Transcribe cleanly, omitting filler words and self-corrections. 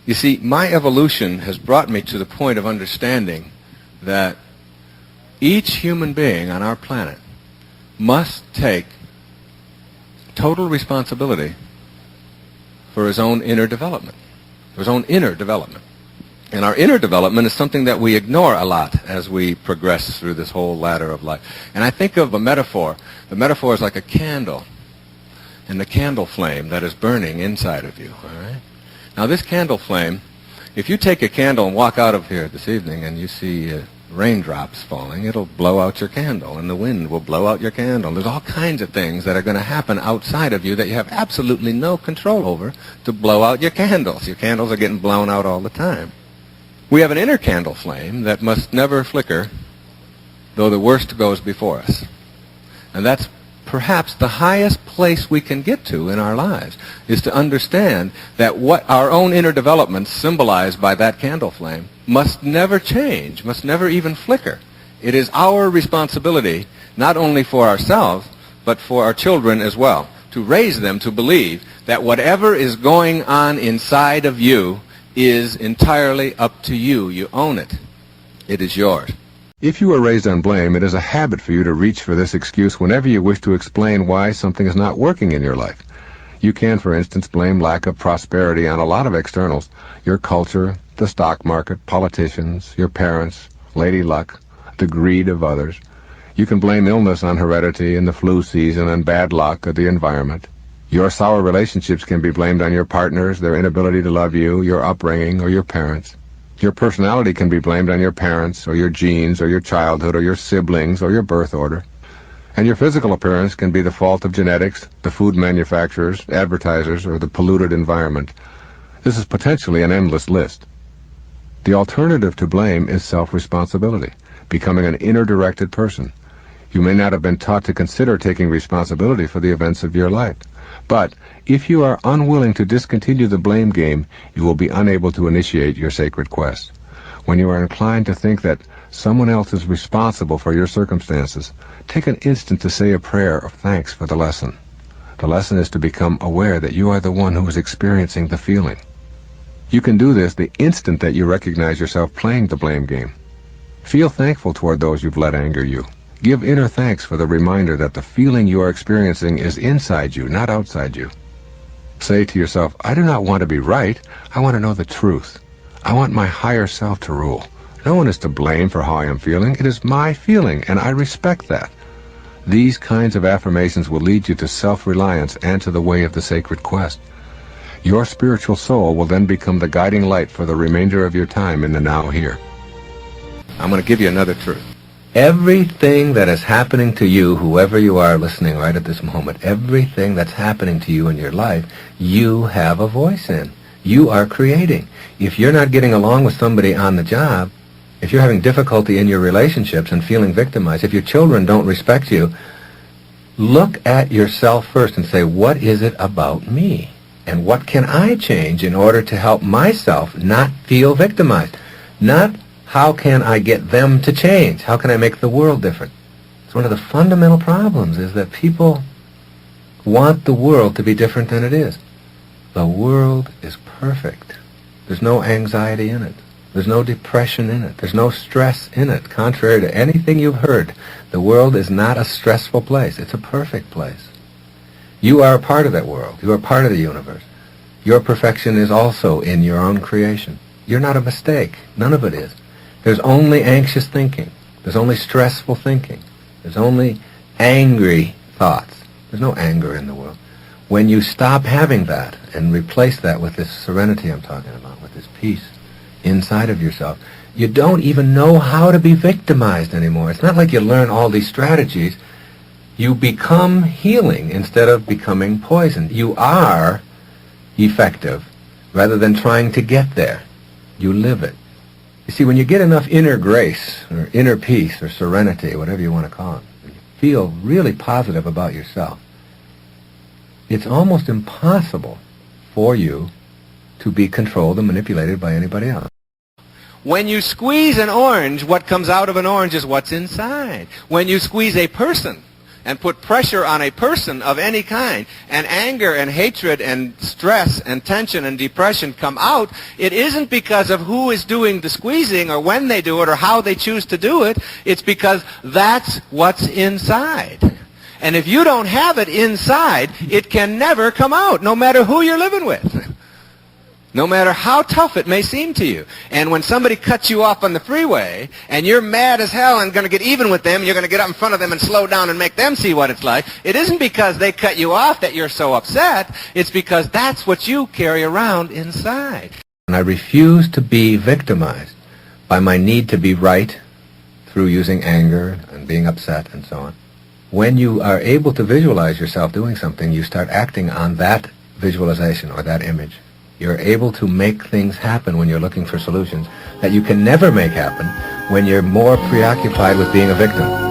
You see, my evolution has brought me to the point of understanding that each human being on our planet must take total responsibility for his own inner development, for his own inner development. And our inner development is something that we ignore a lot as we progress through this whole ladder of life. And I think of a metaphor. The metaphor is like a candle, and the candle flame that is burning inside of you, all right? Now this candle flame, if you take a candle and walk out of here this evening and you see raindrops falling, it'll blow out your candle, and the wind will blow out your candle. There's all kinds of things that are going to happen outside of you that you have absolutely no control over to blow out your candles. Your candles are getting blown out all the time. We have an inner candle flame that must never flicker, though the worst goes before us. And that's perhaps the highest place we can get to in our lives, is to understand that what our own inner development, symbolized by that candle flame, must never change, must never even flicker. It is our responsibility, not only for ourselves, but for our children as well, to raise them to believe that whatever is going on inside of you is entirely up to you. You own it. It is yours. If you were raised on blame, it is a habit for you to reach for this excuse whenever you wish to explain why something is not working in your life. You can, for instance, blame lack of prosperity on a lot of externals: your culture, the stock market, politicians, your parents, lady luck, the greed of others. You can blame illness on heredity and the flu season and bad luck or the environment. Your sour relationships can be blamed on your partners, their inability to love you, your upbringing, or your parents. Your personality can be blamed on your parents, or your genes, or your childhood, or your siblings, or your birth order. And your physical appearance can be the fault of genetics, the food manufacturers, advertisers, or the polluted environment. This is potentially an endless list. The alternative to blame is self-responsibility, becoming an inner-directed person. You may not have been taught to consider taking responsibility for the events of your life. But if you are unwilling to discontinue the blame game, you will be unable to initiate your sacred quest. When you are inclined to think that someone else is responsible for your circumstances, take an instant to say a prayer of thanks for the lesson. The lesson is to become aware that you are the one who is experiencing the feeling. You can do this the instant that you recognize yourself playing the blame game. Feel thankful toward those you've let anger you. Give inner thanks for the reminder that the feeling you are experiencing is inside you, not outside you. Say to yourself, I do not want to be right. I want to know the truth. I want my higher self to rule. No one is to blame for how I am feeling. It is my feeling, and I respect that. These kinds of affirmations will lead you to self-reliance and to the way of the sacred quest. Your spiritual soul will then become the guiding light for the remainder of your time in the now here. I'm going to give you another truth. Everything that is happening to you, whoever you are listening right at this moment, everything that's happening to you in your life, you have a voice in. You are creating. If you're not getting along with somebody on the job, if you're having difficulty in your relationships and feeling victimized, if your children don't respect you, look at yourself first and say, what is it about me? And what can I change in order to help myself not feel victimized? Not how can I get them to change? How can I make the world different? It's one of the fundamental problems, is that people want the world to be different than it is. The world is perfect. There's no anxiety in it. There's no depression in it. There's no stress in it. Contrary to anything you've heard, the world is not a stressful place. It's a perfect place. You are a part of that world. You are part of the universe. Your perfection is also in your own creation. You're not a mistake. None of it is. There's only anxious thinking. There's only stressful thinking. There's only angry thoughts. There's no anger in the world. When you stop having that and replace that with this serenity I'm talking about, with this peace inside of yourself, you don't even know how to be victimized anymore. It's not like you learn all these strategies. You become healing instead of becoming poisoned. You are effective rather than trying to get there. You live it. You see, when you get enough inner grace, or inner peace, or serenity, whatever you want to call it, and you feel really positive about yourself, it's almost impossible for you to be controlled and manipulated by anybody else. When you squeeze an orange, what comes out of an orange is what's inside. When you squeeze a person, and put pressure on a person of any kind, and anger and hatred and stress and tension and depression come out, it isn't because of who is doing the squeezing or when they do it or how they choose to do it. It's because that's what's inside. And if you don't have it inside, it can never come out, no matter who you're living with. No matter how tough it may seem to you. And when somebody cuts you off on the freeway, and you're mad as hell and going to get even with them, you're going to get up in front of them and slow down and make them see what it's like, it isn't because they cut you off that you're so upset. It's because that's what you carry around inside. And I refuse to be victimized by my need to be right through using anger and being upset and so on. When you are able to visualize yourself doing something, you start acting on that visualization or that image. You're able to make things happen when you're looking for solutions that you can never make happen when you're more preoccupied with being a victim.